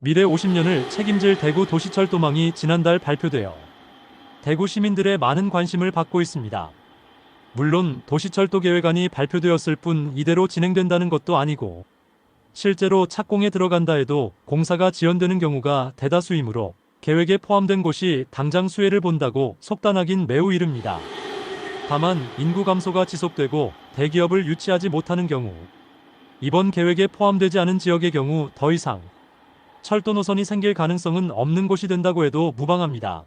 미래 50년을 책임질 대구 도시철도망이 지난달 발표되어 대구 시민들의 많은 관심을 받고 있습니다. 물론 도시철도 계획안이 발표되었을 뿐 이대로 진행된다는 것도 아니고 실제로 착공에 들어간다 해도 공사가 지연되는 경우가 대다수이므로 계획에 포함된 곳이 당장 수혜를 본다고 속단하긴 매우 이릅니다. 다만 인구 감소가 지속되고 대기업을 유치하지 못하는 경우, 이번 계획에 포함되지 않은 지역의 경우 더 이상 철도 노선이 생길 가능성은 없는 곳이 된다고 해도 무방합니다.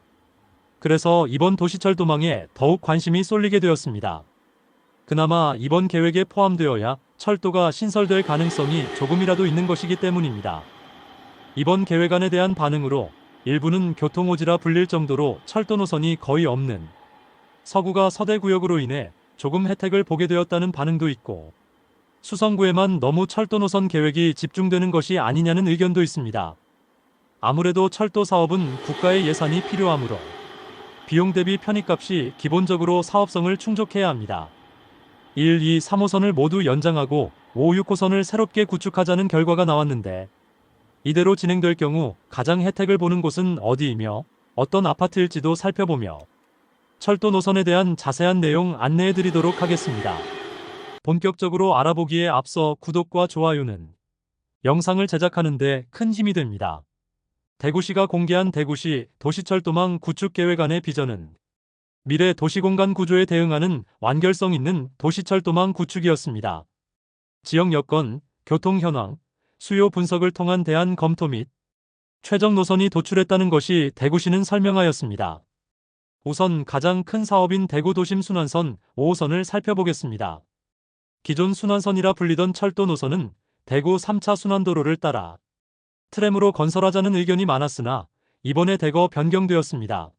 그래서 이번 도시철도망에 더욱 관심이 쏠리게 되었습니다. 그나마 이번 계획에 포함되어야 철도가 신설될 가능성이 조금이라도 있는 것이기 때문입니다. 이번 계획안에 대한 반응으로 일부는 교통오지라 불릴 정도로 철도 노선이 거의 없는 서구가 서대구역으로 인해 조금 혜택을 보게 되었다는 반응도 있고, 수성구에만 너무 철도 노선 계획이 집중되는 것이 아니냐는 의견도 있습니다. 아무래도 철도 사업은 국가의 예산이 필요하므로 비용 대비 편익값이 기본적으로 사업성을 충족해야 합니다. 1, 2, 3호선을 모두 연장하고 5, 6호선을 새롭게 구축하자는 결과가 나왔는데, 이대로 진행될 경우 가장 혜택을 보는 곳은 어디이며 어떤 아파트일지도 살펴보며 철도 노선에 대한 자세한 내용 안내해 드리도록 하겠습니다. 본격적으로 알아보기에 앞서 구독과 좋아요는 영상을 제작하는 데 큰 힘이 됩니다. 대구시가 공개한 대구시 도시철도망 구축계획안의 비전은 미래 도시공간 구조에 대응하는 완결성 있는 도시철도망 구축이었습니다. 지역 여건, 교통 현황, 수요 분석을 통한 대안 검토 및 최적 노선이 도출했다는 것이 대구시는 설명하였습니다. 우선 가장 큰 사업인 대구 도심 순환선 5호선을 살펴보겠습니다. 기존 순환선이라 불리던 철도 노선은 대구 3차 순환도로를 따라 트램으로 건설하자는 의견이 많았으나 이번에 대거 변경되었습니다.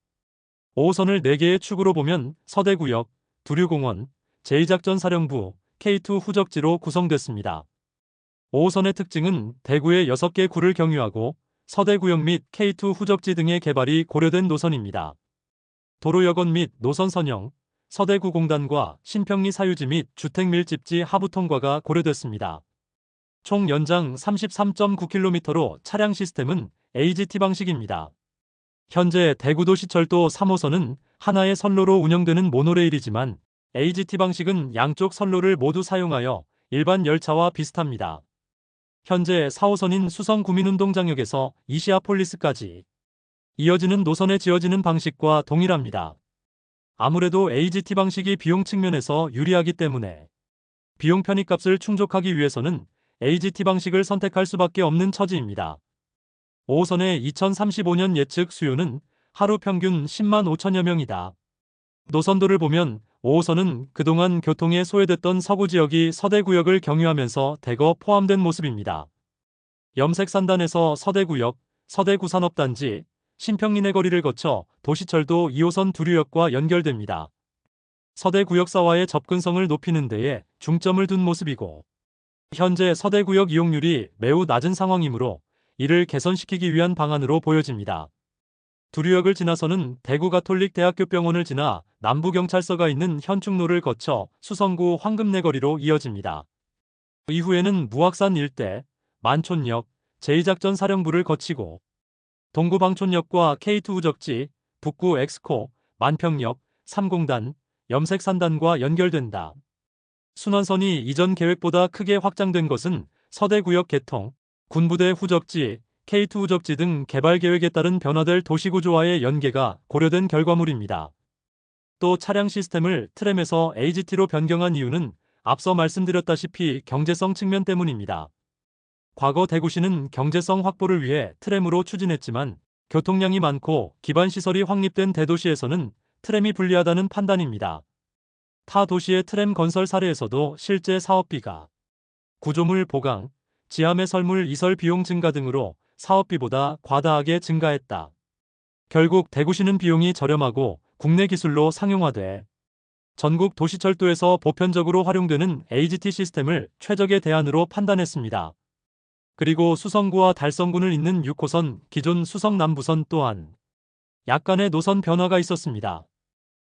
5호선을 4개의 축으로 보면 서대구역, 두류공원, 제2작전사령부, K2 후적지로 구성됐습니다. 5호선의 특징은 대구의 6개 구를 경유하고 서대구역 및 K2 후적지 등의 개발이 고려된 노선입니다. 도로여건 및 노선 선형, 서대구 공단과 신평리 사유지 및 주택밀집지 하부 통과가 고려됐습니다. 총 연장 33.9km로 차량 시스템은 AGT 방식입니다. 현재 대구도시철도 3호선은 하나의 선로로 운영되는 모노레일이지만 AGT 방식은 양쪽 선로를 모두 사용하여 일반 열차와 비슷합니다. 현재 4호선인 수성구민운동장역에서 이시아폴리스까지 이어지는 노선에 지어지는 방식과 동일합니다. 아무래도 AGT 방식이 비용 측면에서 유리하기 때문에 비용 편익값을 충족하기 위해서는 AGT 방식을 선택할 수밖에 없는 처지입니다. 5호선의 2035년 예측 수요는 하루 평균 10만 5천여 명이다. 노선도를 보면 5호선은 그동안 교통에 소외됐던 서구 지역이 서대구역을 경유하면서 대거 포함된 모습입니다. 염색산단에서 서대구역, 서대구산업단지, 신평리내 거리를 거쳐 도시철도 2호선 두류역과 연결됩니다. 서대구역사와의 접근성을 높이는 데에 중점을 둔 모습이고, 현재 서대구역 이용률이 매우 낮은 상황이므로 이를 개선시키기 위한 방안으로 보여집니다. 두류역을 지나서는 대구가톨릭대학교병원을 지나 남부경찰서가 있는 현충로를 거쳐 수성구 황금내거리로 이어집니다. 이후에는 무악산 일대, 만촌역, 제2작전사령부를 거치고 동구방촌역과 K2 우적지, 북구 엑스코, 만평역, 삼공단, 염색산단과 연결된다. 순환선이 이전 계획보다 크게 확장된 것은 서대구역 개통, 군부대 후적지, K2 후적지 등 개발 계획에 따른 변화될 도시구조와의 연계가 고려된 결과물입니다. 또 차량 시스템을 트램에서 AGT로 변경한 이유는 앞서 말씀드렸다시피 경제성 측면 때문입니다. 과거 대구시는 경제성 확보를 위해 트램으로 추진했지만 교통량이 많고 기반시설이 확립된 대도시에서는 트램이 불리하다는 판단입니다. 타 도시의 트램 건설 사례에서도 실제 사업비가 구조물 보강, 지하매 설물 이설 비용 증가 등으로 사업비보다 과다하게 증가했다. 결국 대구시는 비용이 저렴하고 국내 기술로 상용화돼 전국 도시철도에서 보편적으로 활용되는 AGT 시스템을 최적의 대안으로 판단했습니다. 그리고 수성구와 달성군을 잇는 6호선 기존 수성남부선 또한 약간의 노선 변화가 있었습니다.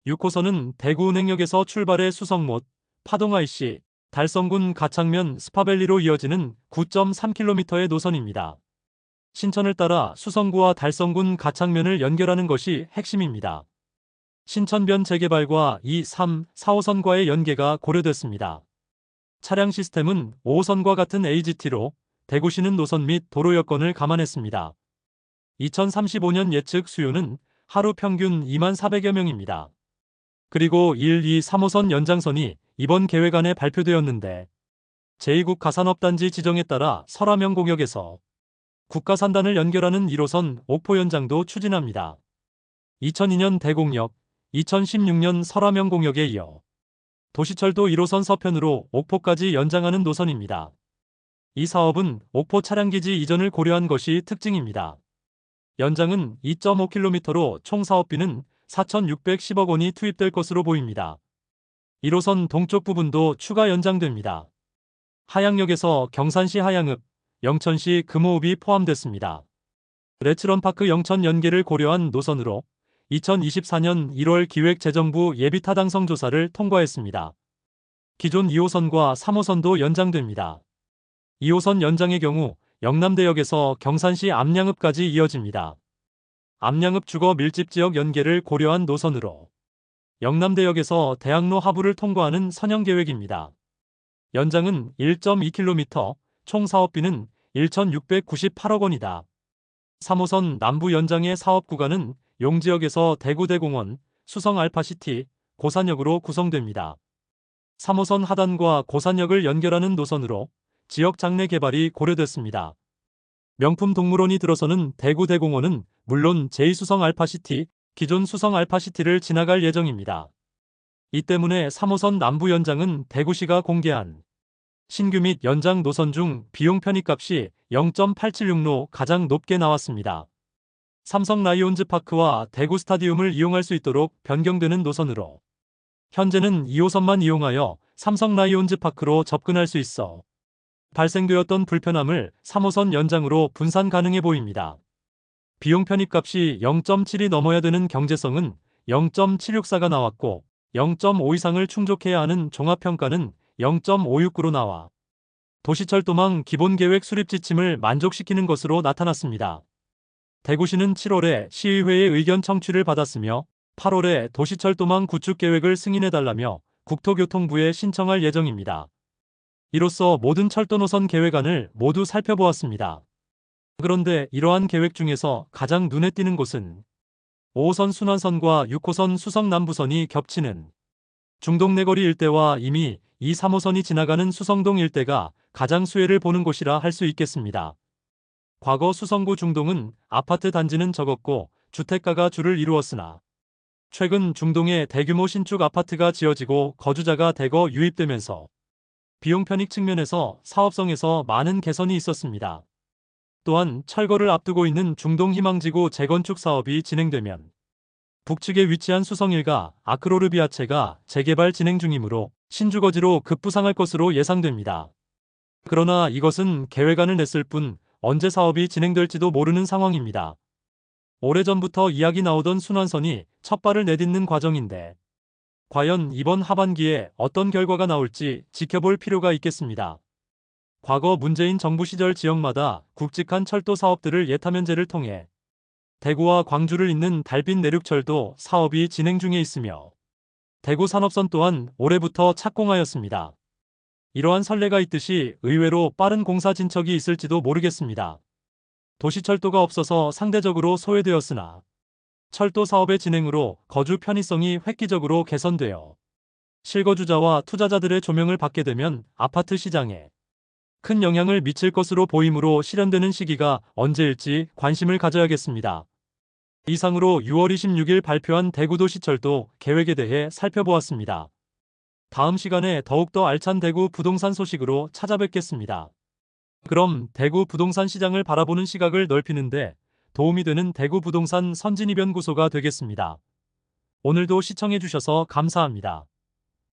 6호선은 대구은행역에서 출발해 수성못, 파동IC, 달성군 가창면 스파밸리로 이어지는 9.3km의 노선입니다. 신천을 따라 수성구와 달성군 가창면을 연결하는 것이 핵심입니다. 신천변 재개발과 2, 3, 4호선과의 연계가 고려됐습니다. 차량 시스템은 5호선과 같은 AGT로 대구시는 노선 및 도로 여건을 감안했습니다. 2035년 예측 수요는 하루 평균 2만 400여 명입니다. 그리고 1, 2, 3호선 연장선이 이번 계획안에 발표되었는데 제2국 가산업단지 지정에 따라 설화명공역에서 국가산단을 연결하는 1호선 옥포 연장도 추진합니다. 2002년 대공역, 2016년 설화명공역에 이어 도시철도 1호선 서편으로 옥포까지 연장하는 노선입니다. 이 사업은 옥포 차량기지 이전을 고려한 것이 특징입니다. 연장은 2.5km로 총 사업비는 4,610억 원이 투입될 것으로 보입니다. 1호선 동쪽 부분도 추가 연장됩니다. 하양역에서 경산시 하양읍, 영천시 금호읍이 포함됐습니다. 레츠런파크 영천 연계를 고려한 노선으로 2024년 1월 기획재정부 예비타당성 조사를 통과했습니다. 기존 2호선과 3호선도 연장됩니다. 2호선 연장의 경우 영남대역에서 경산시 암양읍까지 이어집니다. 암양읍 주거 밀집 지역 연계를 고려한 노선으로 영남대역에서 대학로 하부를 통과하는 선형 계획입니다. 연장은 1.2km, 총 사업비는 1,698억 원이다. 3호선 남부 연장의 사업 구간은 용지역에서 대구대공원, 수성알파시티, 고산역으로 구성됩니다. 3호선 하단과 고산역을 연결하는 노선으로 지역 장래 개발이 고려됐습니다. 명품 동물원이 들어서는 대구대공원은 물론 제2수성알파시티, 기존 수성알파시티를 지나갈 예정입니다. 이 때문에 3호선 남부 연장은 대구시가 공개한 신규 및 연장 노선 중 비용 편익값이 0.876로 가장 높게 나왔습니다. 삼성 라이온즈 파크와 대구 스타디움을 이용할 수 있도록 변경되는 노선으로 현재는 2호선만 이용하여 삼성 라이온즈 파크로 접근할 수 있어 발생되었던 불편함을 3호선 연장으로 분산 가능해 보입니다. 비용 편익값이 0.7이 넘어야 되는 경제성은 0.764가 나왔고 0.5 이상을 충족해야 하는 종합평가는 0.569로 나와 도시철도망 기본계획 수립 지침을 만족시키는 것으로 나타났습니다. 대구시는 7월에 시의회의 의견 청취를 받았으며 8월에 도시철도망 구축계획을 승인해달라며 국토교통부에 신청할 예정입니다. 이로써 모든 철도 노선 계획안을 모두 살펴보았습니다. 그런데 이러한 계획 중에서 가장 눈에 띄는 곳은 5호선 순환선과 6호선 수성남부선이 겹치는 중동내거리 일대와 이미 2, 3호선이 지나가는 수성동 일대가 가장 수혜를 보는 곳이라 할 수 있겠습니다. 과거 수성구 중동은 아파트 단지는 적었고 주택가가 주를 이루었으나 최근 중동에 대규모 신축 아파트가 지어지고 거주자가 대거 유입되면서 비용 편익 측면에서 사업성에서 많은 개선이 있었습니다. 또한 철거를 앞두고 있는 중동 희망지구 재건축 사업이 진행되면 북측에 위치한 수성일가 아크로르비아체가 재개발 진행 중이므로 신주거지로 급부상할 것으로 예상됩니다. 그러나 이것은 계획안을 냈을 뿐 언제 사업이 진행될지도 모르는 상황입니다. 오래전부터 이야기 나오던 순환선이 첫 발을 내딛는 과정인데 과연 이번 하반기에 어떤 결과가 나올지 지켜볼 필요가 있겠습니다. 과거 문재인 정부 시절 지역마다 굵직한 철도 사업들을 예타면제를 통해 대구와 광주를 잇는 달빛 내륙철도 사업이 진행 중에 있으며 대구 산업선 또한 올해부터 착공하였습니다. 이러한 선례가 있듯이 의외로 빠른 공사 진척이 있을지도 모르겠습니다. 도시철도가 없어서 상대적으로 소외되었으나 철도 사업의 진행으로 거주 편의성이 획기적으로 개선되어 실거주자와 투자자들의 조명을 받게 되면 아파트 시장에 큰 영향을 미칠 것으로 보이므로 실현되는 시기가 언제일지 관심을 가져야겠습니다. 이상으로 6월 26일 발표한 대구도시철도 계획에 대해 살펴보았습니다. 다음 시간에 더욱더 알찬 대구 부동산 소식으로 찾아뵙겠습니다. 그럼 대구 부동산 시장을 바라보는 시각을 넓히는데 도움이 되는 대구 부동산 선진이변구소가 되겠습니다. 오늘도 시청해주셔서 감사합니다.